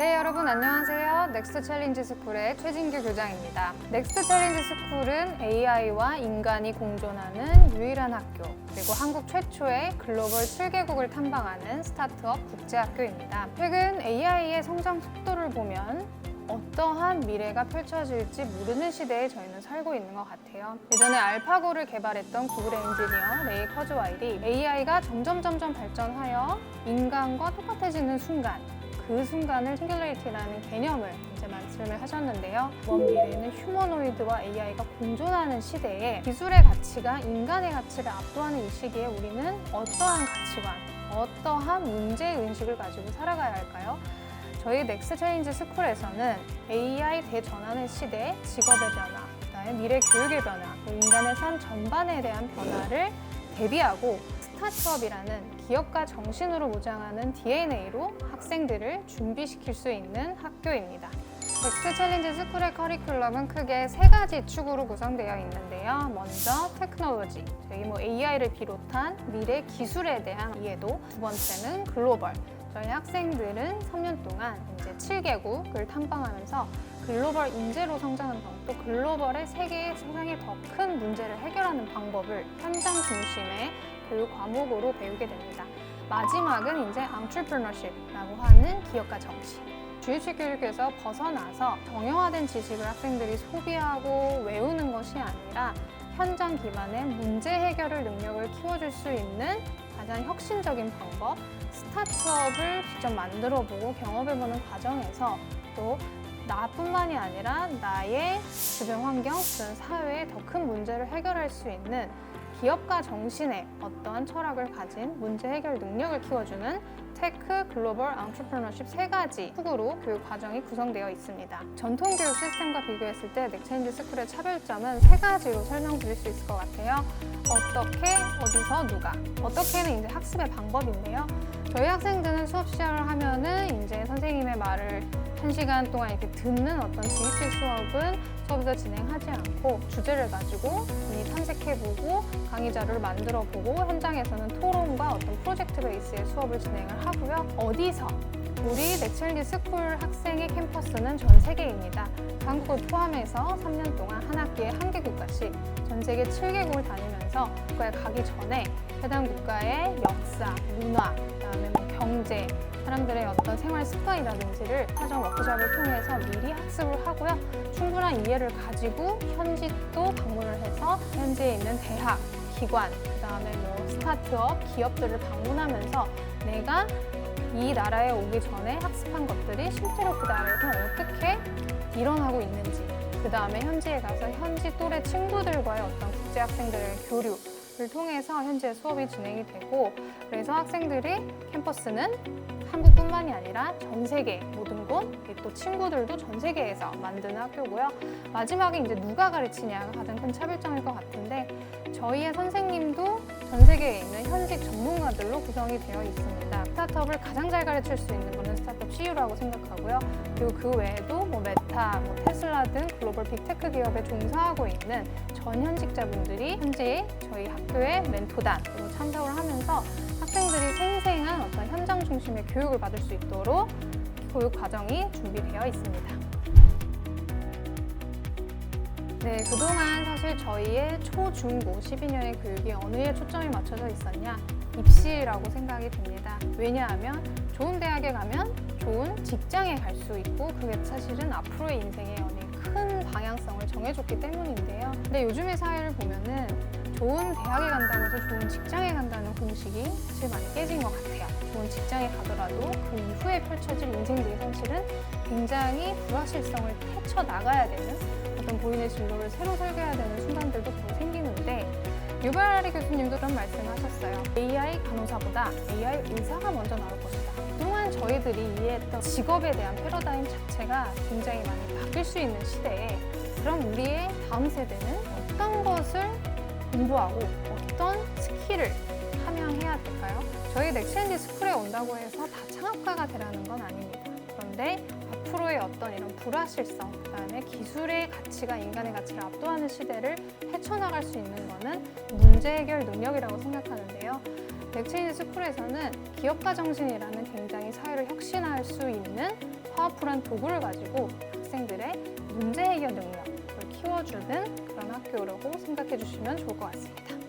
네, 여러분 안녕하세요. 넥스트 챌린지 스쿨의 최진규 교장입니다. 넥스트 챌린지 스쿨은 AI와 인간이 공존하는 유일한 학교, 그리고 한국 최초의 글로벌 7개국을 탐방하는 스타트업 국제학교입니다. 최근 AI의 성장 속도를 보면 어떠한 미래가 펼쳐질지 모르는 시대에 저희는 살고 있는 것 같아요. 예전에 알파고를 개발했던 구글 엔지니어 레이 커즈와일이 AI가 점점 발전하여 인간과 똑같아지는 순간, 그 순간을 싱귤레이티라는 개념을 이제 말씀을 하셨는데요. 먼 미래에는 휴머노이드와 AI가 공존하는 시대에 기술의 가치가 인간의 가치를 압도하는 이 시기에 우리는 어떠한 가치관, 어떠한 문제의식을 가지고 살아가야 할까요? 저희 넥스트 챌린지 스쿨에서는 AI 대전환의 시대의 직업의 변화, 그다음에 미래 교육의 변화, 인간의 삶 전반에 대한 변화를 대비하고 스타트업이라는 기업가 정신으로 무장하는 DNA로 학생들을 준비시킬 수 있는 학교입니다. 넥스트 챌린지 스쿨의 커리큘럼은 크게 3가지 축으로 구성되어 있는데요. 먼저 테크놀로지, 저희 AI를 비롯한 미래 기술에 대한 이해도. 두 번째는 글로벌. 저희 학생들은 3년 동안 이제 7개국을 탐방하면서 글로벌 인재로 성장하는 방법, 또 글로벌의 세계의 세상의 더 큰 문제를 해결하는 방법을 현장 중심의 교육 과목으로 배우게 됩니다. 마지막은 이제 entrepreneurship라고 하는 기업가 정신. 주입식 교육에서 벗어나서 정형화된 지식을 학생들이 소비하고 외우는 것이 아니라 현장 기반의 문제 해결을 능력을 키워줄 수 있는 가장 혁신적인 방법, 스타트업을 직접 만들어보고 경험해보는 과정에서 또 나뿐만이 아니라 나의 주변 환경, 주변 사회의 더 큰 문제를 해결할 수 있는 기업가 정신의 어떠한 철학을 가진 문제 해결 능력을 키워주는 테크, 글로벌, 엔트러프리너십 3가지 축으로 교육 과정이 구성되어 있습니다. 전통 교육 시스템과 비교했을 때 넥스트 챌린지 스쿨의 차별점은 3가지로 설명드릴 수 있을 것 같아요. 어떻게, 어디서, 누가. 어떻게는 이제 학습의 방법인데요. 저희 학생들은 수업 시작을 하면은 이제 선생님의 말을 1시간 동안 이렇게 듣는 어떤 주입식 수업은 수업에서 진행하지 않고 주제를 가지고 본인이 탐색해보고 강의 자료를 만들어보고 현장에서는 토론과 어떤 프로젝트 베이스의 수업을 진행을 하고요. 어디서? 우리 넥스트 챌린지 스쿨 학생의 캠퍼스는 전 세계입니다. 한국을 포함해서 3년 동안 한 학기에 1개 국가씩 전 세계 7개국을 다니면서 국가에 가기 전에 해당 국가의 역사, 문화, 그다음에 경제, 사람들의 어떤 생활 습관이라든지를 사전 워크숍을 통해서 미리 학습을 하고요. 충분한 이해를 가지고 현지도 방문을 해서 현지에 있는 대학, 기관, 그다음에 스타트업, 기업들을 방문하면서 내가 이 나라에 오기 전에 학습한 것들이 실제로 그 나라에서 어떻게 일어나고 있는지, 그 다음에 현지에 가서 현지 또래 친구들과의 어떤 국제 학생들의 교류를 통해서 현지의 수업이 진행이 되고, 그래서 학생들이 캠퍼스는 한국뿐만이 아니라 전 세계 모든 곳, 또 친구들도 전 세계에서 만드는 학교고요. 마지막에 이제 누가 가르치냐가 가장 큰 차별점일 것 같은데, 저희의 선생님도 전 세계에 있는 현직 전문가들로 구성이 되어 있습니다. 스타트업을 가장 잘 가르칠 수 있는 거는 스타트업 CEO라고 생각하고요. 그리고 그 외에도 메타, 테슬라 등 글로벌 빅테크 기업에 종사하고 있는 전 현직자분들이 현지 저희 학교의 멘토단으로 참석을 하면서 학생들이 생생한 어떤 현장 중심의 교육을 받을 수 있도록 교육 과정이 준비되어 있습니다. 네, 그동안 사실 저희의 초, 중, 고 12년의 교육이 어느에 초점이 맞춰져 있었냐? 입시라고 생각이 듭니다. 왜냐하면 좋은 대학에 가면 좋은 직장에 갈 수 있고 그게 사실은 앞으로의 인생의 큰 방향성을 정해줬기 때문인데요. 근데 요즘의 사회를 보면은 좋은 대학에 간다고 해서 좋은 직장에 간다는 공식이 사실 많이 깨진 것 같아요. 좋은 직장에 가더라도 그 이후에 펼쳐질 인생들이 사실은 굉장히 불확실성을 헤쳐나가야 되는 어떤 본인의 진로를 새로 설계해야 되는 순간들도 계속 생기는데, 유발리 교수님도 그런 말씀을 하셨어요. AI 간호사보다 AI 의사가 먼저 나올 것이다. 그동안 저희들이 이해했던 직업에 대한 패러다임 자체가 굉장히 많이 바뀔 수 있는 시대에, 그럼 우리의 다음 세대는 어떤 것을 공부하고 어떤 스킬을 함양해야 될까요? 저희 넥스트 챌린지 스쿨에 온다고 해서 다 창업가가 되라는 건 아닙니다. 그런데 앞으로의 어떤 이런 불확실성, 그다음에 기술의 가치가 인간의 가치를 압도하는 시대를 헤쳐나갈 수 있는 거는 문제 해결 능력이라고 생각하는데요. 넥스트 챌린지 스쿨에서는 기업가 정신이라는 굉장히 사회를 혁신할 수 있는 파워풀한 도구를 가지고 학생들의 문제 해결 능력을 키워주는 그런 학교라고 생각해 주시면 좋을 것 같습니다.